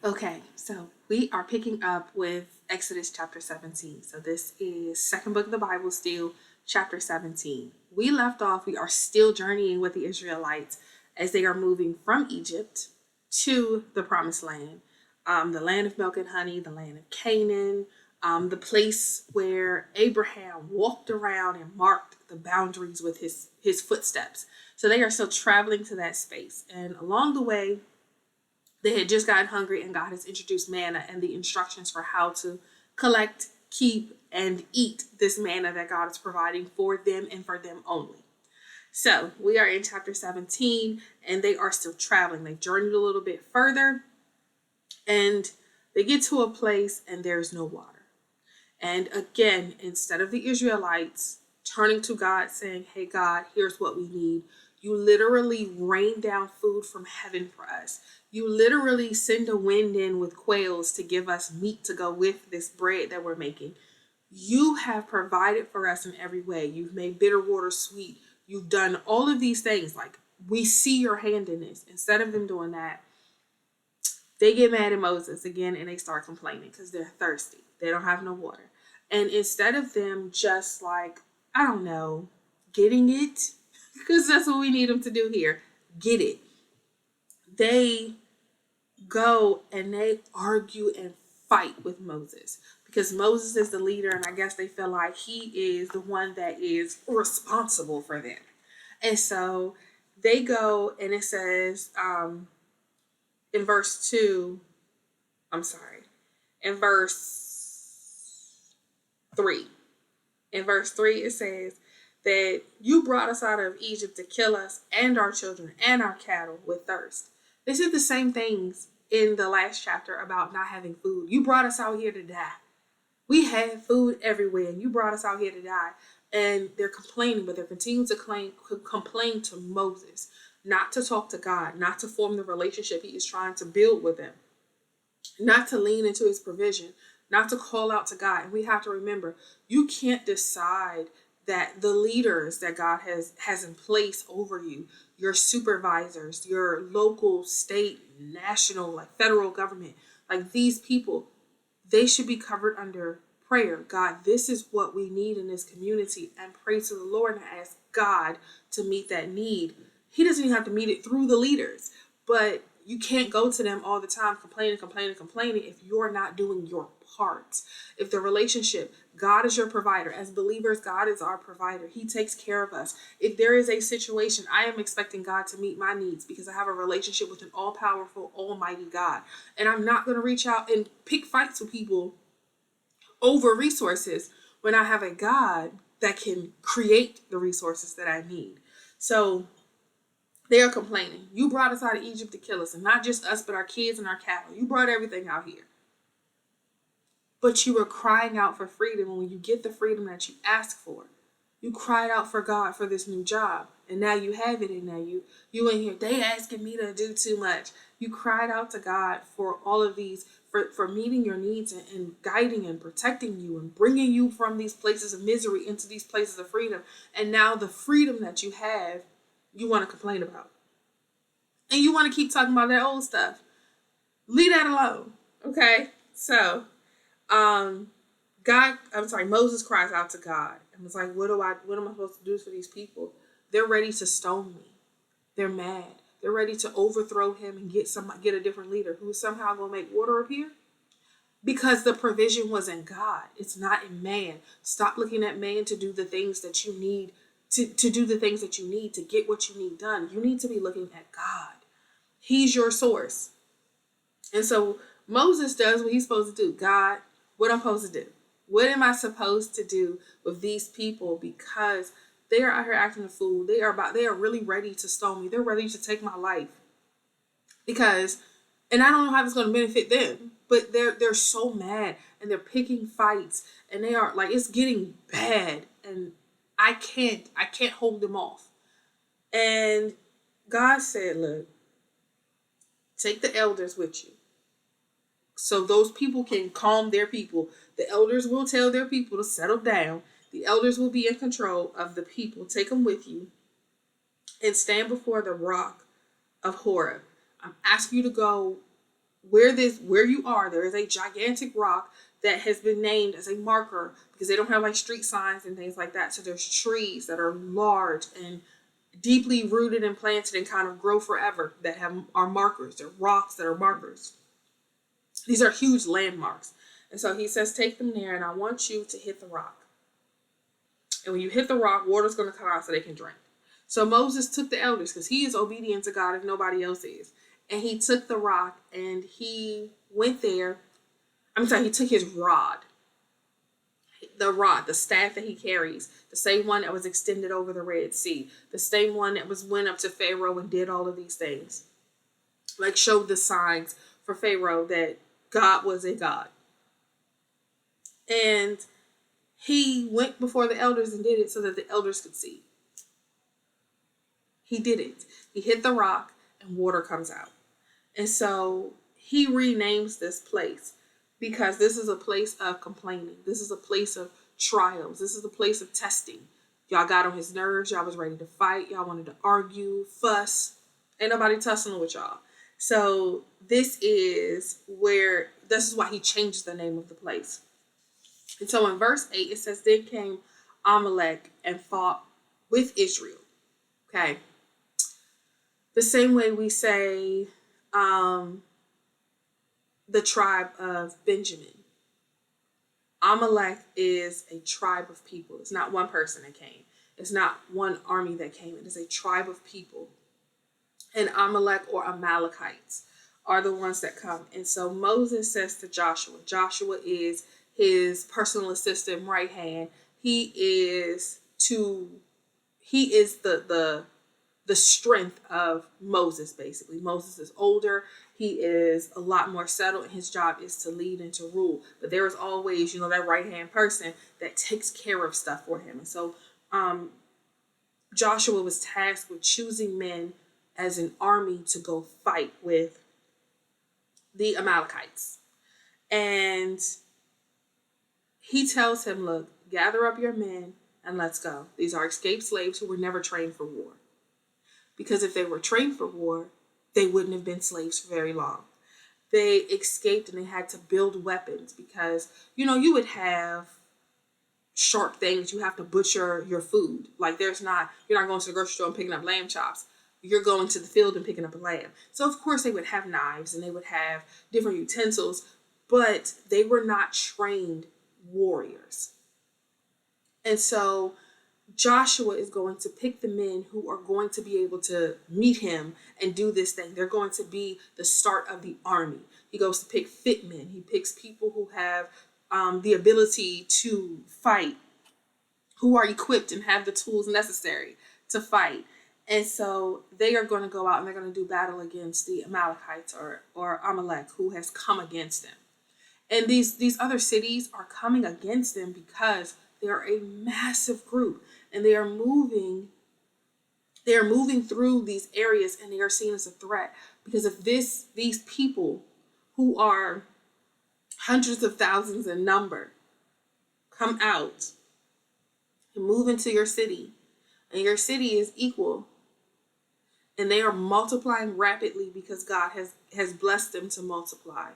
Okay, so we are picking up with Exodus chapter 17. So this is second book of the Bible, still chapter 17. We left off, we are still journeying with the Israelites as they are moving from Egypt to the promised land, the land of milk and honey, the land of Canaan, the place where Abraham walked around and marked the boundaries with his footsteps. So they are still traveling to that space. And along the way, they had just gotten hungry, and God has introduced manna and the instructions for how to collect, keep, and eat this manna that God is providing for them and for them only. So we are in chapter 17, and they are still traveling. They've journeyed a little bit further, and they get to a place, and there's no water. And again, instead of the Israelites turning to God saying, "Hey God, here's what we need," you literally rain down food from heaven for us. You literally send a wind in with quails to give us meat to go with this bread that we're making. You have provided for us in every way. You've made bitter water sweet. You've done all of these things. Like, we see your hand in this. Instead of them doing that, they get mad at Moses again and they start complaining because they're thirsty. They don't have no water. And instead of them just like, I don't know, getting it, because that's what we need them to do here, get it, they go and they argue and fight with Moses because Moses is the leader, and I guess they feel like he is the one that is responsible for them. And so they go, and it says in verse 2, in verse 3. In verse 3, it says that you brought us out of Egypt to kill us and our children and our cattle with thirst. They said the same things in the last chapter about not having food. You brought us out here to die. We had food everywhere, and you brought us out here to die. And they're complaining, but they're continuing to complain to Moses, not to talk to God, not to form the relationship he is trying to build with them, not to lean into his provision, not to call out to God. And we have to remember, you can't decide that the leaders that God has in place over you, your supervisors, your local, state, national, like federal government, like these people, they should be covered under prayer. God, this is what we need in this community, and pray to the Lord and ask God to meet that need. He doesn't even have to meet it through the leaders, but you can't go to them all the time complaining if you're not doing your part. If the relationship, God is your provider. As believers, God is our provider. He takes care of us. If there is a situation, I am expecting God to meet my needs because I have a relationship with an all-powerful, almighty God. And I'm not going to reach out and pick fights with people over resources when I have a God that can create the resources that I need. So they are complaining. You brought us out of Egypt to kill us, and not just us, but our kids and our cattle. You brought everything out here. But you were crying out for freedom, and when you get the freedom that you ask for, you cried out for God for this new job, and now you have it, and now you in here, they asking me to do too much. You cried out to God for all of these, for meeting your needs and guiding and protecting you and bringing you from these places of misery into these places of freedom. And now the freedom that you have, you want to complain about. And you want to keep talking about that old stuff. Leave that alone. Okay? So, Moses cries out to God and was like, what am I supposed to do for these people? They're ready to stone me. They're mad. They're ready to overthrow him and get a different leader who is somehow going to make water appear. Because the provision was in God. It's not in man. Stop looking at man to do the things that you need to do the things that you need to get what you need done. You need to be looking at God. He's your source. And so Moses does what he's supposed to do. God, what I'm supposed to do? What am I supposed to do with these people? Because they are out here acting a fool. They are really ready to stone me. They're ready to take my life. Because, and I don't know how it's going to benefit them, but they're so mad and they're picking fights and they are like, it's getting bad, and I can't hold them off. And God said, look, take the elders with you so those people can calm their people. The elders will tell their people to settle down. The elders will be in control of the people. Take them with you and stand before the rock of Horeb. I'm asking you to go where you are, there is a gigantic rock that has been named as a marker because they don't have like street signs and things like that. So there's trees that are large and deeply rooted and planted and kind of grow forever that are markers. They're rocks that are markers. These are huge landmarks. And so he says, take them there, and I want you to hit the rock. And when you hit the rock, water's going to come out so they can drink. So Moses took the elders, because he is obedient to God if nobody else is. And he took the rock and he went there. He took his rod. The staff that he carries, the same one that was extended over the Red Sea, the same one that went up to Pharaoh and did all of these things. Like showed the signs for Pharaoh that God was a God. And he went before the elders and did it so that the elders could see. He did it. He hit the rock and water comes out. And so he renames this place because this is a place of complaining. This is a place of trials. This is a place of testing. Y'all got on his nerves. Y'all was ready to fight. Y'all wanted to argue, fuss. Ain't nobody tussling with y'all. So this is why he changed the name of the place. And so in verse 8, it says, then came Amalek and fought with Israel. Okay. The same way we say the tribe of Benjamin. Amalek is a tribe of people. It's not one person that came. It's not one army that came. It is a tribe of people. And Amalek or Amalekites are the ones that come. And so Moses says to Joshua, Joshua is his personal assistant, right hand. He is the strength of Moses, basically. Moses is older. He is a lot more settled, and his job is to lead and to rule. But there is always, that right-hand person that takes care of stuff for him. And so Joshua was tasked with choosing men as an army to go fight with the Amalekites. And he tells him, look, gather up your men and let's go. These are escaped slaves who were never trained for war. Because if they were trained for war, they wouldn't have been slaves for very long. They escaped and they had to build weapons because, you would have sharp things. You have to butcher your food. Like you're not going to the grocery store and picking up lamb chops. You're going to the field and picking up a lamb. So of course they would have knives and they would have different utensils, but they were not trained warriors. And so Joshua is going to pick the men who are going to be able to meet him and do this thing. They're going to be the start of the army. He goes to pick fit men. He picks people who have the ability to fight, who are equipped and have the tools necessary to fight. And so they are going to go out and they're going to do battle against the Amalekites or Amalek, who has come against them. And these other cities are coming against them because they are a massive group and they are moving through these areas and they are seen as a threat. Because if these people who are hundreds of thousands in number come out and move into your city, and your city is equal, and they are multiplying rapidly because God has blessed them to multiply.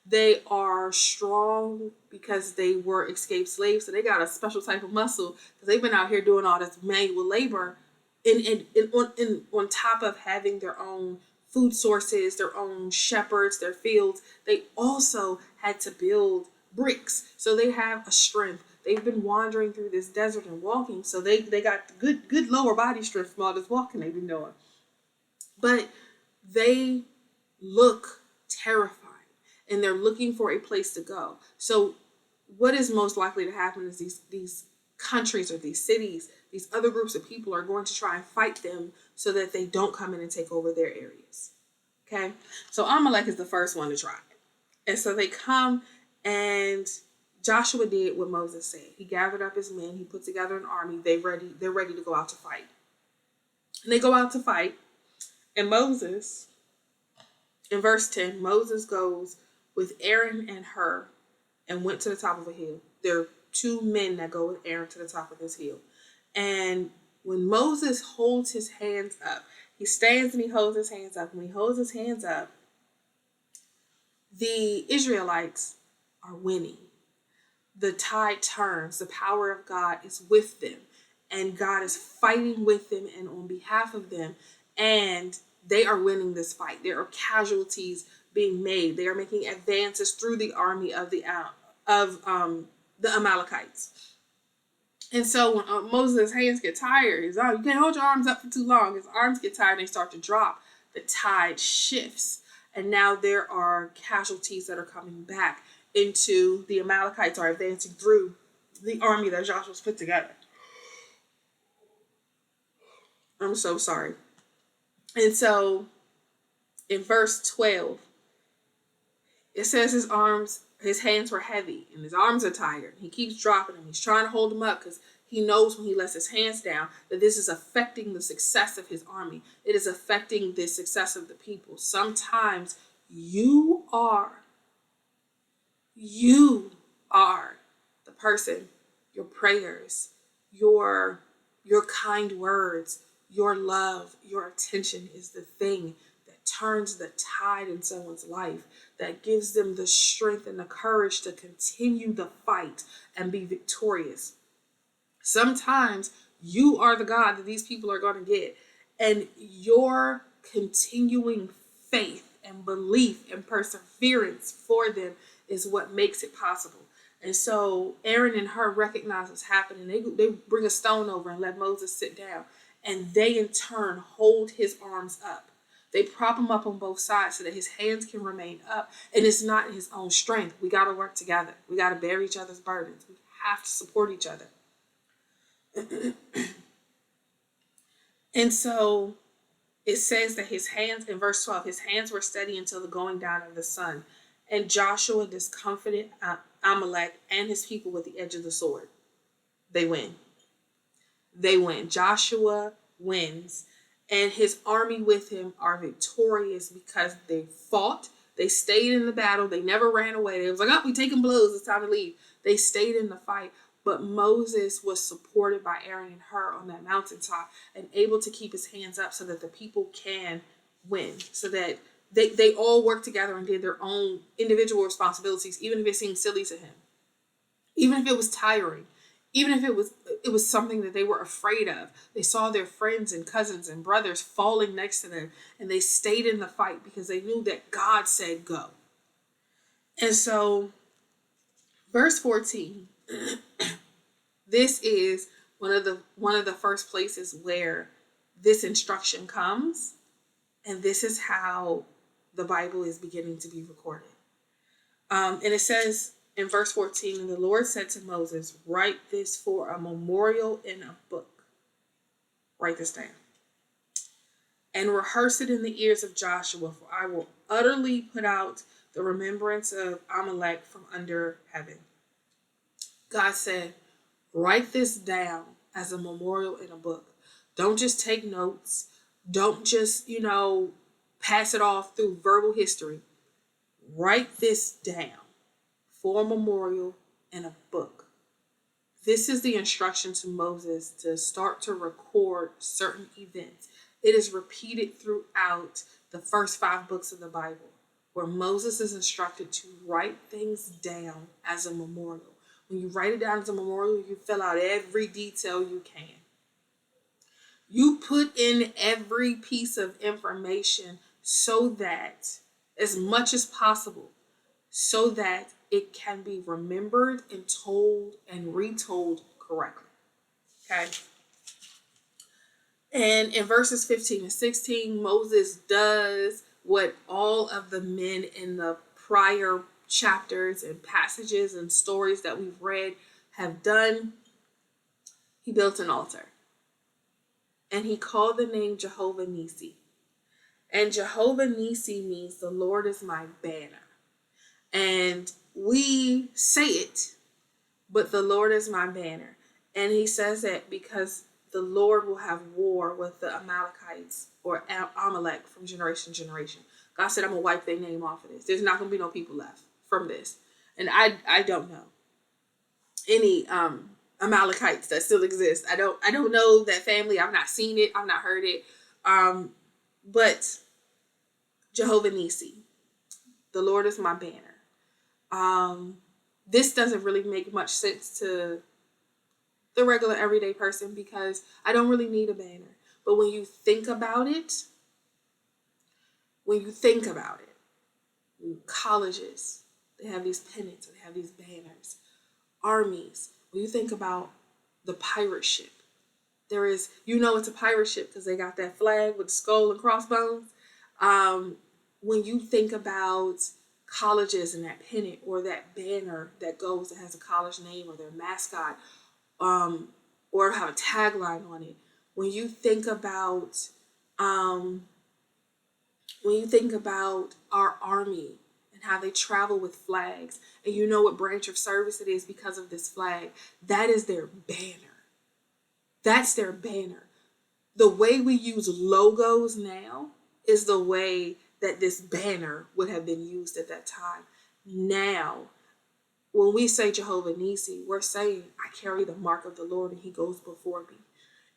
They are strong because they were escaped slaves, so they got a special type of muscle because they've been out here doing all this manual labor, on top of having their own food sources, their own shepherds, their fields. They also had to build bricks, so they have a strength. They've been wandering through this desert and walking, so they got good lower body strength from all this walking they've been doing. But they look terrified. And they're looking for a place to go. So what is most likely to happen is these countries or these cities, these other groups of people are going to try and fight them so that they don't come in and take over their areas. Okay? So Amalek is the first one to try it. And so they come, and Joshua did what Moses said. He gathered up his men. He put together an army. They're ready to go out to fight. And they go out to fight. And Moses, in verse 10, Moses goes with Aaron and Hur and went to the top of a hill. There are two men that go with Aaron to the top of this hill. And when Moses holds his hands up, he stands and he holds his hands up. When he holds his hands up, the Israelites are winning. The tide turns. The power of God is with them. And God is fighting with them and on behalf of them. And they are winning this fight. There are casualties being made. They are making advances through the army of the Amalekites. And so when Moses' hands get tired, you can't hold your arms up for too long. His arms get tired and they start to drop. The tide shifts. And now there are casualties that are coming back into the Amalekites are advancing through the army that Joshua's put together. I'm so sorry. And so in verse 12, it says his hands were heavy and his arms are tired. He keeps dropping them. He's trying to hold them up because he knows when he lets his hands down that this is affecting the success of his army. It is affecting the success of the people. Sometimes you are the person, your prayers, your kind words, your love, your attention is the thing that turns the tide in someone's life, that gives them the strength and the courage to continue the fight and be victorious. Sometimes you are the God that these people are going to get, and your continuing faith and belief and perseverance for them is what makes it possible. And so Aaron and Hur recognize what's happening. They bring a stone over and let Moses sit down. And they in turn hold his arms up. They prop him up on both sides so that his hands can remain up. And it's not his own strength. We got to work together. We got to bear each other's burdens. We have to support each other. And so it says that his hands, in verse 12, his hands were steady until the going down of the sun. And Joshua discomfited Amalek and his people with the edge of the sword. They win. Joshua wins. And his army with him are victorious because they fought. They stayed in the battle. They never ran away. They was like, we taking blows. It's time to leave. They stayed in the fight. But Moses was supported by Aaron and Hur on that mountaintop and able to keep his hands up so that the people can win. So that they all worked together and did their own individual responsibilities, even if it seemed silly to him. Even if it was tiring. Even if it was something that they were afraid of. They saw their friends and cousins and brothers falling next to them, and they stayed in the fight because they knew that God said go. And so, verse 14, this is one of the first places where this instruction comes, and this is how the Bible is beginning to be recorded. And it says, in verse 14, and the Lord said to Moses, write this for a memorial in a book. Write this down. And rehearse it in the ears of Joshua, for I will utterly put out the remembrance of Amalek from under heaven. God said, write this down as a memorial in a book. Don't just take notes. Don't just, pass it off through verbal history. Write this down. For a memorial in a book. This is the instruction to Moses to start to record certain events. It is repeated throughout the first 5 books of the Bible, where Moses is instructed to write things down as a memorial. When you write it down as a memorial, you fill out every detail you can. You put in every piece of information so that, as much as possible, so that it can be remembered and told and retold correctly. Okay? And in verses 15 and 16, Moses does what all of the men in the prior chapters and passages and stories that we've read have done. He built an altar. And he called the name Jehovah Nissi. And Jehovah Nissi means the Lord is my banner. And we say it, but the Lord is my banner. And he says that because the Lord will have war with the Amalekites or Amalek from generation to generation. God said, I'm going to wipe their name off of this. There's not going to be no people left from this. And I don't know any Amalekites that still exist. I don't know that family. I've not seen it. I've not heard it. But Jehovah Nissi, The Lord is my banner. This doesn't really make much sense to the regular everyday person because I don't really need a banner. But when you think about it, colleges, they have these pennants, they have these banners, armies. When you think about the pirate ship, there is, it's a pirate ship because they got that flag with the skull and crossbones. When you think about colleges and that pennant or that banner that has a college name or their mascot, or have a tagline on it. When you think about our army and how they travel with flags, and you know what branch of service it is because of this flag, that is their banner. That's their banner. The way we use logos now is the way that this banner would have been used at that time. Now, when we say Jehovah Nissi, we're saying, I carry the mark of the Lord and he goes before me.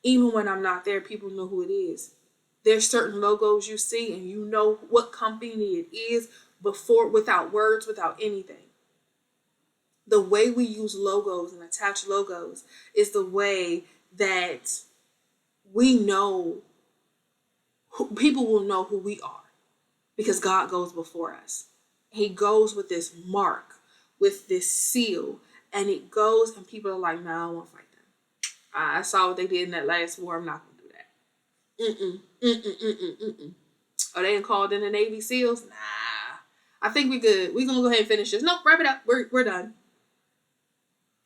Even when I'm not there, people know who it is. There's certain logos you see and you know what company it is without words, without anything. The way we use logos and attach logos is the way that we know, people will know who we are because God goes before us. He goes with this mark, with this seal, and it goes and people are like, nah, I won't fight them. I saw what they did in that last war. I'm not going to do that. Oh, they ain't called in the Navy SEALs? Nah. I think we good. We're going to go ahead and finish this. Nope, wrap it up. We're done.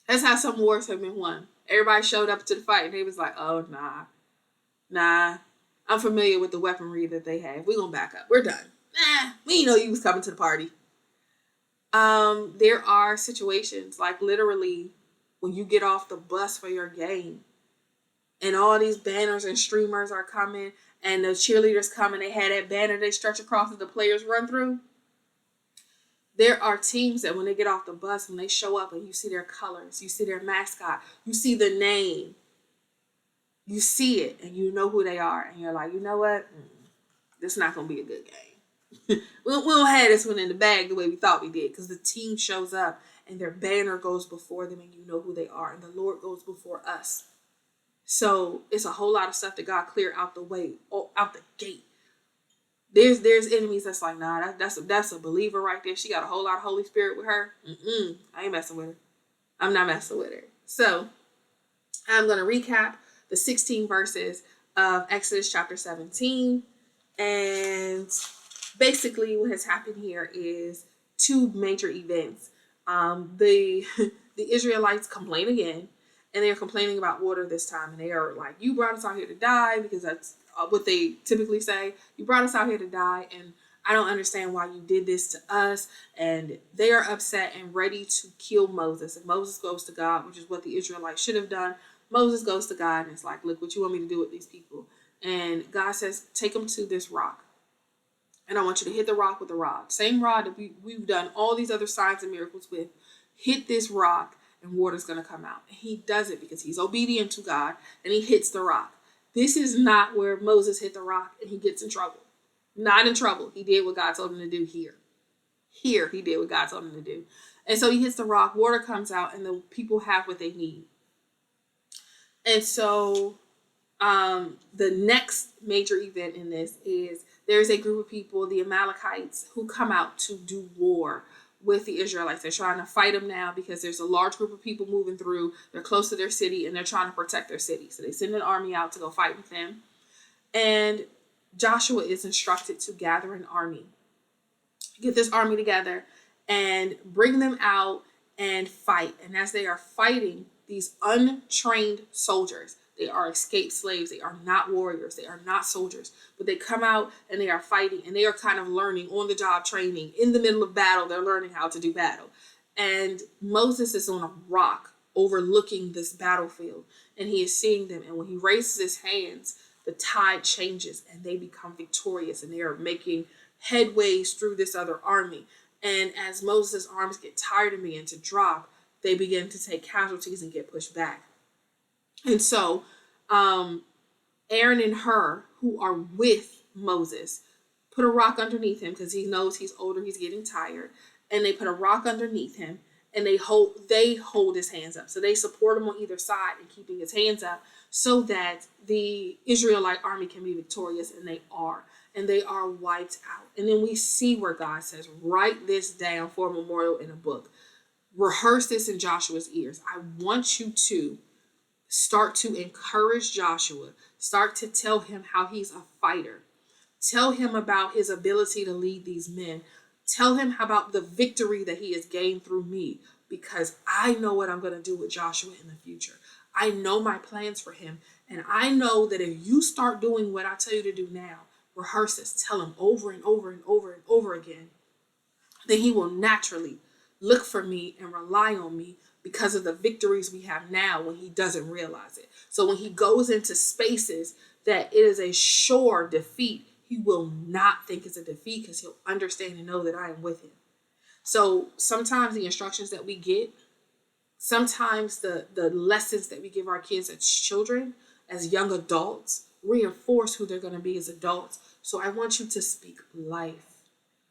That's how some wars have been won. Everybody showed up to the fight and they was like, oh, nah. I'm familiar with the weaponry that they have. We're going to back up. We're done. We didn't know you was coming to the party. There are situations like literally when you get off the bus for your game and all these banners and streamers are coming and the cheerleaders come and they had that banner they stretch across as the players run through. There are teams that when they get off the bus, when they show up and you see their colors, you see their mascot, you see the name, you see it and you know who they are. And you're like, you know what? This is not going to be a good game. we don't have this one in the bag the way we thought we did because the team shows up and their banner goes before them and you know who they are and the Lord goes before us. So it's a whole lot of stuff that God cleared out the way, out the gate. There's enemies that's like, nah, that's a believer right there. She got a whole lot of Holy Spirit with her. I ain't messing with her. I'm not messing with her. So I'm going to recap the 16 verses of Exodus chapter 17. And basically what has happened here is two major events. The Israelites complain again, and they're complaining about water this time. And they are like, you brought us out here to die, because that's what they typically say. You brought us out here to die, and I don't understand why you did this to us. And they are upset and ready to kill Moses. And Moses goes to God, which is what the Israelites should have done. Moses goes to God and it's like, look, what you want me to do with these people? And God says, take them to this rock. And I want you to hit the rock with a rod. Same rod that we've done all these other signs and miracles with. Hit this rock and water's going to come out. And he does it because he's obedient to God and he hits the rock. This is not where Moses hit the rock and he gets in trouble. Not in trouble. He did what God told him to do here. Here he did what God told him to do. And so he hits the rock, water comes out, and the people have what they need. And so the next major event in this is there's a group of people, the Amalekites, who come out to do war with the Israelites. They're trying to fight them now because there's a large group of people moving through. They're close to their city and they're trying to protect their city. So they send an army out to go fight with them. And Joshua is instructed to gather an army, get this army together and bring them out and fight. And as they are fighting, these untrained soldiers, they are escaped slaves. They are not warriors. They are not soldiers. But they come out and they are fighting and they are kind of learning on the job training. In the middle of battle, they're learning how to do battle. And Moses is on a rock overlooking this battlefield and he is seeing them. And when he raises his hands, the tide changes and they become victorious and they are making headways through this other army. And as Moses' arms get tired and begin to drop, they begin to take casualties and get pushed back. And so Aaron and Hur, who are with Moses, put a rock underneath him because he knows he's older, he's getting tired, and they put a rock underneath him and they hold his hands up. So they support him on either side and keeping his hands up so that the Israelite army can be victorious, and they are. And they are wiped out. And then we see where God says, write this down for a memorial in a book. Rehearse this in Joshua's ears. I want you to start to encourage Joshua. Start to tell him how he's a fighter. Tell him about his ability to lead these men. Tell him about the victory that he has gained through me, because I know what I'm going to do with Joshua in the future. I know my plans for him. And I know that if you start doing what I tell you to do now, rehearse this, tell him over and over and over and over again, then he will naturally look for me and rely on me because of the victories we have now when he doesn't realize it. So when he goes into spaces that it is a sure defeat, he will not think it's a defeat because he'll understand and know that I am with him. So sometimes the instructions that we get, sometimes the lessons that we give our kids as children, as young adults, reinforce who they're going to be as adults. So I want you to speak life.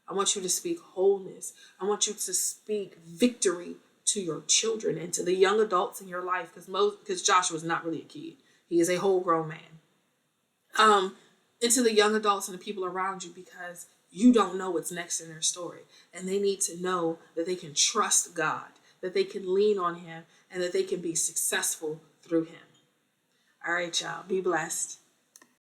I want you to speak wholeness. I want you to speak victory to your children and to the young adults in your life, because Joshua's not really a kid. He is a whole grown man. And to the young adults and the people around you, because you don't know what's next in their story. And they need to know that they can trust God, that they can lean on him, and that they can be successful through him. All right, y'all. Be blessed.